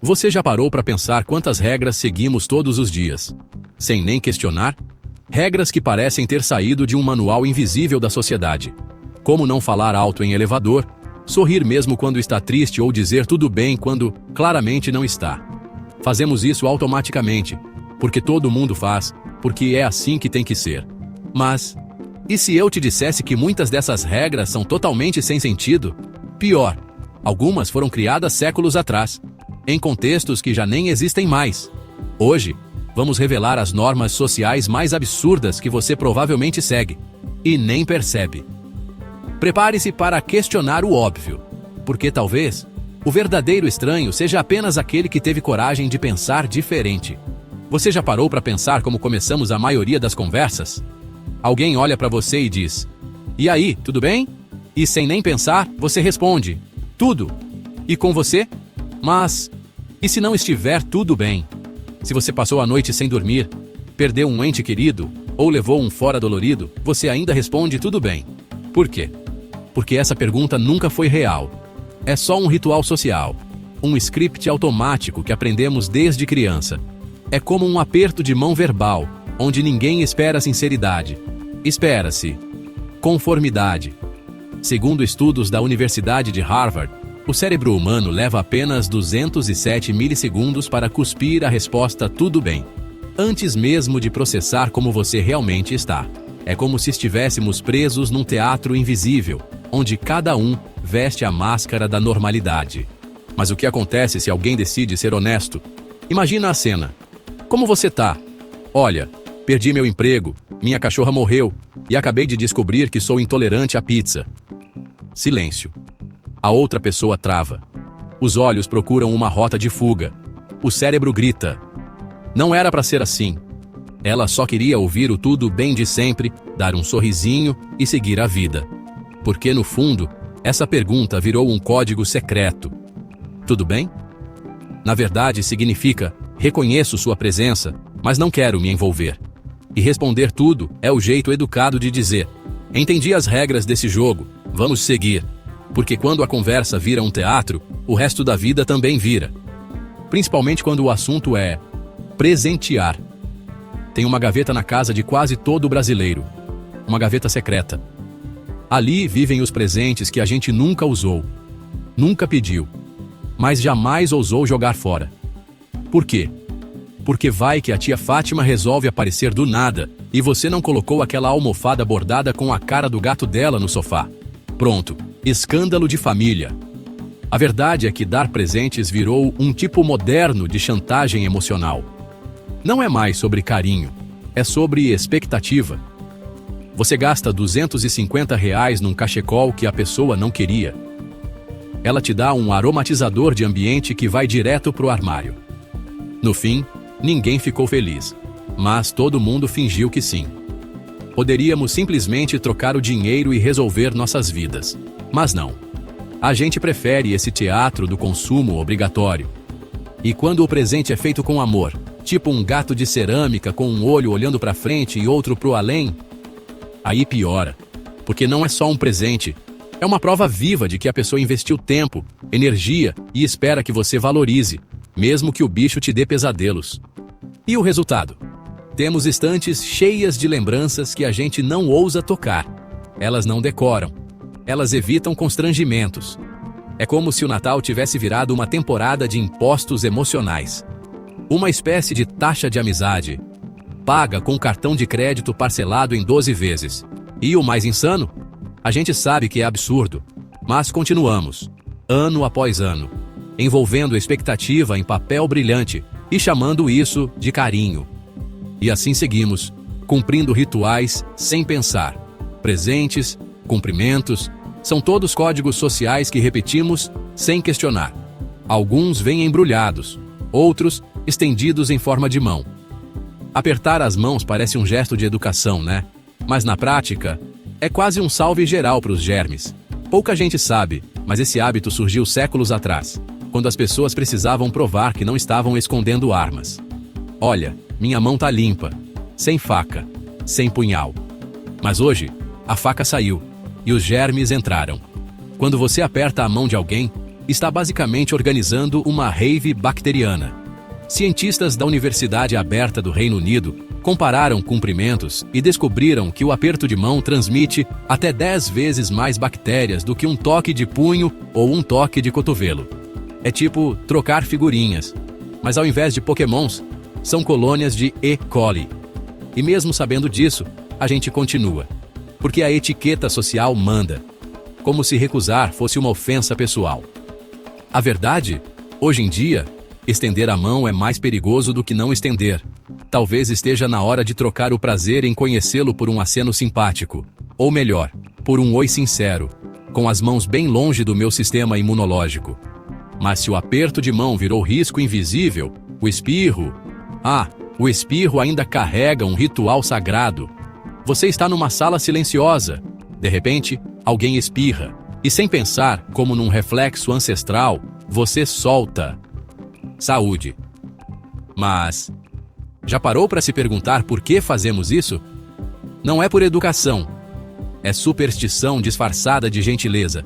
Você já parou para pensar quantas regras seguimos todos os dias, sem nem questionar? Regras que parecem ter saído de um manual invisível da sociedade. Como não falar alto em elevador, sorrir mesmo quando está triste ou dizer tudo bem quando claramente não está. Fazemos isso automaticamente, porque todo mundo faz, porque é assim que tem que ser. Mas, e se eu te dissesse que muitas dessas regras são totalmente sem sentido? Pior, algumas foram criadas séculos atrás, em contextos que já nem existem mais. Hoje, vamos revelar as normas sociais mais absurdas que você provavelmente segue e nem percebe. Prepare-se para questionar o óbvio, porque talvez o verdadeiro estranho seja apenas aquele que teve coragem de pensar diferente. Você já parou para pensar como começamos a maioria das conversas? Alguém olha para você e diz: "E aí, tudo bem?" E sem nem pensar, você responde: "Tudo." E com você? Mas e se não estiver tudo bem? Se você passou a noite sem dormir, perdeu um ente querido ou levou um fora dolorido, você ainda responde tudo bem. Por quê? Porque essa pergunta nunca foi real. É só um ritual social, um script automático que aprendemos desde criança. É como um aperto de mão verbal, onde ninguém espera sinceridade. Espera-se conformidade. Segundo estudos da Universidade de Harvard, o cérebro humano leva apenas 207 milissegundos para cuspir a resposta "tudo bem", antes mesmo de processar como você realmente está. É como se estivéssemos presos num teatro invisível, onde cada um veste a máscara da normalidade. Mas o que acontece se alguém decide ser honesto? Imagina a cena. Como você tá? Olha, perdi meu emprego, minha cachorra morreu e acabei de descobrir que sou intolerante à pizza. Silêncio. A outra pessoa trava. Os olhos procuram uma rota de fuga. O cérebro grita: "Não era para ser assim." Ela só queria ouvir o tudo bem de sempre, dar um sorrisinho e seguir a vida. Porque, no fundo, essa pergunta virou um código secreto. Tudo bem? Na verdade, significa: reconheço sua presença, mas não quero me envolver. E responder tudo é o jeito educado de dizer: entendi as regras desse jogo, vamos seguir. Porque quando a conversa vira um teatro, o resto da vida também vira. Principalmente quando o assunto é presentear. Tem uma gaveta na casa de quase todo brasileiro. Uma gaveta secreta. Ali vivem os presentes que a gente nunca usou, nunca pediu, mas jamais ousou jogar fora. Por quê? Porque vai que a tia Fátima resolve aparecer do nada e você não colocou aquela almofada bordada com a cara do gato dela no sofá. Pronto, escândalo de família. A verdade é que dar presentes virou um tipo moderno de chantagem emocional. Não é mais sobre carinho, é sobre expectativa. Você gasta R$ 250 num cachecol que a pessoa não queria. Ela te dá um aromatizador de ambiente que vai direto pro armário. No fim, ninguém ficou feliz, mas todo mundo fingiu que sim. Poderíamos simplesmente trocar o dinheiro e resolver nossas vidas. Mas não. A gente prefere esse teatro do consumo obrigatório. E quando o presente é feito com amor, tipo um gato de cerâmica com um olho olhando para frente e outro pro além, aí piora. Porque não é só um presente, é uma prova viva de que a pessoa investiu tempo, energia e espera que você valorize, mesmo que o bicho te dê pesadelos. E o resultado? Temos estantes cheias de lembranças que a gente não ousa tocar. Elas não decoram. Elas evitam constrangimentos. É como se o Natal tivesse virado uma temporada de impostos emocionais. Uma espécie de taxa de amizade. Paga com cartão de crédito parcelado em 12 vezes. E o mais insano? A gente sabe que é absurdo, mas continuamos, ano após ano, envolvendo a expectativa em papel brilhante e chamando isso de carinho. E assim seguimos, cumprindo rituais sem pensar. Presentes, cumprimentos, são todos códigos sociais que repetimos sem questionar. Alguns vêm embrulhados, outros estendidos em forma de mão. Apertar as mãos parece um gesto de educação, né? Mas na prática, é quase um salve geral para os germes. Pouca gente sabe, mas esse hábito surgiu séculos atrás, quando as pessoas precisavam provar que não estavam escondendo armas. Olha, minha mão tá limpa, sem faca, sem punhal. Mas hoje, a faca saiu e os germes entraram. Quando você aperta a mão de alguém, está basicamente organizando uma rave bacteriana. Cientistas da Universidade Aberta do Reino Unido compararam cumprimentos e descobriram que o aperto de mão transmite até 10 vezes mais bactérias do que um toque de punho ou um toque de cotovelo. É tipo trocar figurinhas, mas ao invés de pokémons, são colônias de E. coli. E mesmo sabendo disso, a gente continua, porque a etiqueta social manda, como se recusar fosse uma ofensa pessoal. A verdade, hoje em dia, estender a mão é mais perigoso do que não estender. Talvez esteja na hora de trocar o prazer em conhecê-lo por um aceno simpático, ou melhor, por um oi sincero, com as mãos bem longe do meu sistema imunológico. Mas se o aperto de mão virou risco invisível, o espirro ainda carrega um ritual sagrado. Você está numa sala silenciosa. De repente, alguém espirra. E sem pensar, como num reflexo ancestral, você solta. Saúde. Mas já parou para se perguntar por que fazemos isso? Não é por educação. É superstição disfarçada de gentileza.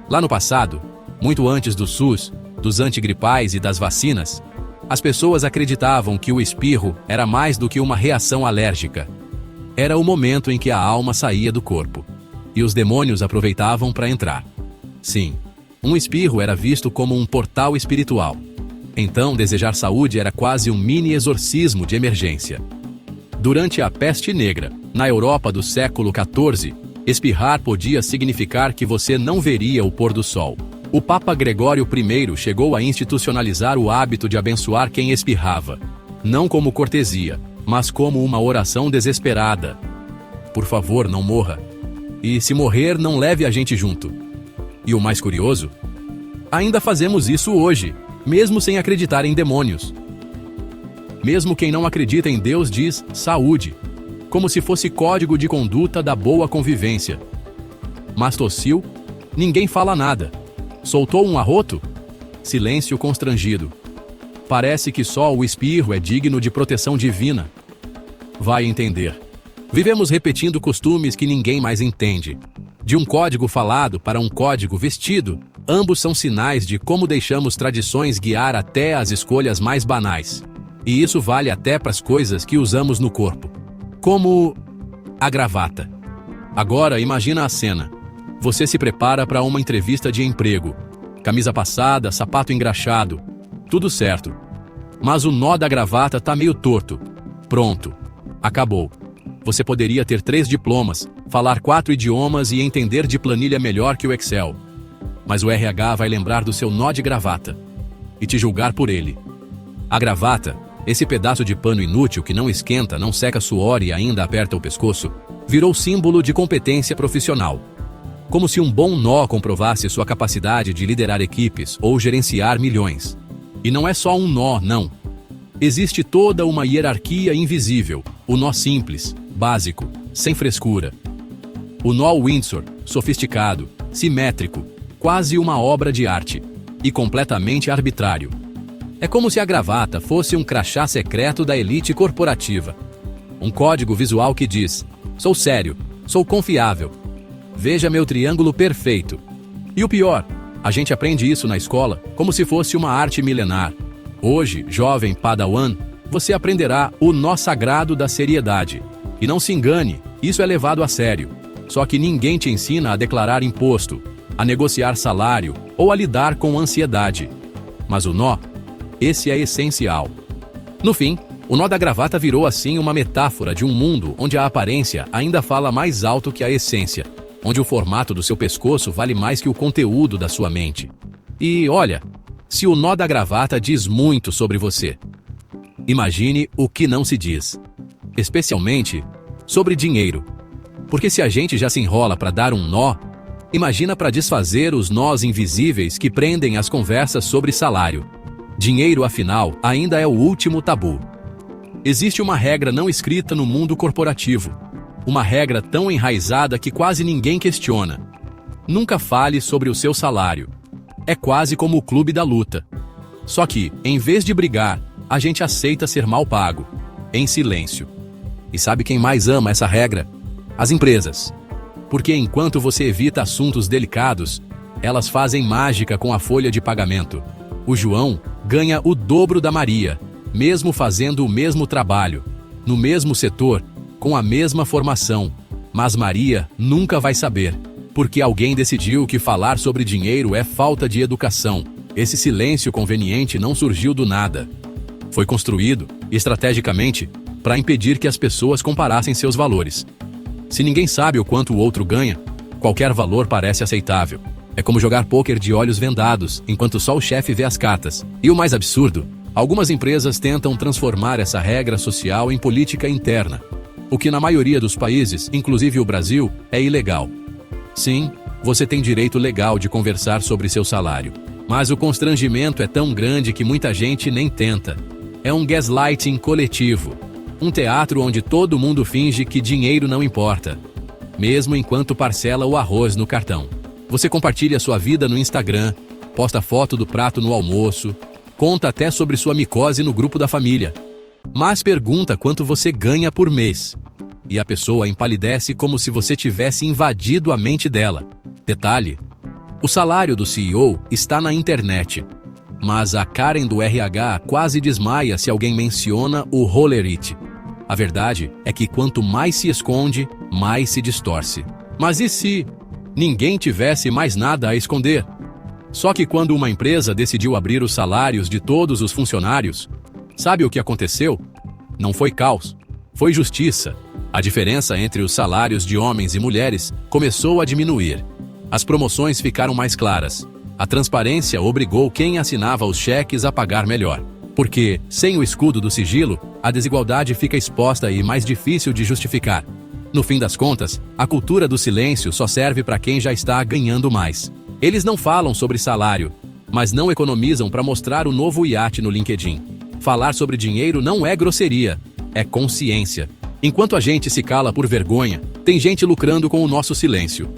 Lá no passado, muito antes do SUS, dos antigripais e das vacinas, as pessoas acreditavam que o espirro era mais do que uma reação alérgica. Era o momento em que a alma saía do corpo, e os demônios aproveitavam para entrar. Sim, um espirro era visto como um portal espiritual. Então, desejar saúde era quase um mini-exorcismo de emergência. Durante a Peste Negra, na Europa do século XIV, espirrar podia significar que você não veria o pôr do sol. O Papa Gregório I chegou a institucionalizar o hábito de abençoar quem espirrava, não como cortesia, mas como uma oração desesperada. Por favor, não morra. E se morrer, não leve a gente junto. E o mais curioso? Ainda fazemos isso hoje, mesmo sem acreditar em demônios. Mesmo quem não acredita em Deus diz saúde, como se fosse código de conduta da boa convivência. Mas tossiu? Ninguém fala nada. Soltou um arroto? Silêncio constrangido. Parece que só o espirro é digno de proteção divina. Vai entender. Vivemos repetindo costumes que ninguém mais entende. De um código falado para um código vestido, ambos são sinais de como deixamos tradições guiar até as escolhas mais banais. E isso vale até para as coisas que usamos no corpo. Como a gravata. Agora imagina a cena. Você se prepara para uma entrevista de emprego. Camisa passada, sapato engraxado. Tudo certo. Mas o nó da gravata tá meio torto. Pronto. Acabou. Você poderia ter 3 diplomas, falar 4 idiomas e entender de planilha melhor que o Excel. Mas o RH vai lembrar do seu nó de gravata e te julgar por ele. A gravata, esse pedaço de pano inútil que não esquenta, não seca suor e ainda aperta o pescoço, virou símbolo de competência profissional. Como se um bom nó comprovasse sua capacidade de liderar equipes ou gerenciar milhões. E não é só um nó, não. Existe toda uma hierarquia invisível, o nó simples, básico, sem frescura. O nó Windsor, sofisticado, simétrico, quase uma obra de arte, e completamente arbitrário. É como se a gravata fosse um crachá secreto da elite corporativa. Um código visual que diz: sou sério, sou confiável. Veja meu triângulo perfeito. E o pior, a gente aprende isso na escola como se fosse uma arte milenar. Hoje, jovem Padawan, você aprenderá o nó sagrado da seriedade. E não se engane, isso é levado a sério. Só que ninguém te ensina a declarar imposto, a negociar salário ou a lidar com ansiedade. Mas o nó, esse é essencial. No fim, o nó da gravata virou assim uma metáfora de um mundo onde a aparência ainda fala mais alto que a essência, onde o formato do seu pescoço vale mais que o conteúdo da sua mente. E olha, se o nó da gravata diz muito sobre você, imagine o que não se diz. Especialmente sobre dinheiro. Porque se a gente já se enrola para dar um nó, imagina para desfazer os nós invisíveis que prendem as conversas sobre salário. Dinheiro, afinal, ainda é o último tabu. Existe uma regra não escrita no mundo corporativo. Uma regra tão enraizada que quase ninguém questiona. Nunca fale sobre o seu salário. É quase como o clube da luta. Só que, em vez de brigar, a gente aceita ser mal pago, em silêncio. E sabe quem mais ama essa regra? As empresas. Porque enquanto você evita assuntos delicados, Elas fazem mágica com a folha de pagamento. O João ganha o dobro da Maria, mesmo fazendo o mesmo trabalho, no mesmo setor, com a mesma formação. Mas Maria nunca vai saber, porque alguém decidiu que falar sobre dinheiro é falta de educação. Esse silêncio conveniente não surgiu do nada. Foi construído, estrategicamente, para impedir que as pessoas comparassem seus valores. Se ninguém sabe o quanto o outro ganha, qualquer valor parece aceitável. É como jogar pôquer de olhos vendados, enquanto só o chefe vê as cartas. E o mais absurdo, algumas empresas tentam transformar essa regra social em política interna, o que na maioria dos países, inclusive o Brasil, é ilegal. Sim, você tem direito legal de conversar sobre seu salário, mas o constrangimento é tão grande que muita gente nem tenta. É um gaslighting coletivo, um teatro onde todo mundo finge que dinheiro não importa, mesmo enquanto parcela o arroz no cartão. Você compartilha sua vida no Instagram, posta foto do prato no almoço, conta até sobre sua micose no grupo da família. Mas pergunta quanto você ganha por mês. E a pessoa empalidece como se você tivesse invadido a mente dela. Detalhe: o salário do CEO está na internet. Mas a Karen do RH quase desmaia se alguém menciona o roller it. A verdade é que quanto mais se esconde, mais se distorce. Mas e se ninguém tivesse mais nada a esconder? Só que quando uma empresa decidiu abrir os salários de todos os funcionários, sabe o que aconteceu? Não foi caos, foi justiça. A diferença entre os salários de homens e mulheres começou a diminuir. As promoções ficaram mais claras. A transparência obrigou quem assinava os cheques a pagar melhor. Porque, sem o escudo do sigilo, a desigualdade fica exposta e mais difícil de justificar. No fim das contas, a cultura do silêncio só serve para quem já está ganhando mais. Eles não falam sobre salário, mas não economizam para mostrar o novo iate no LinkedIn. Falar sobre dinheiro não é grosseria, é consciência. Enquanto a gente se cala por vergonha, tem gente lucrando com o nosso silêncio.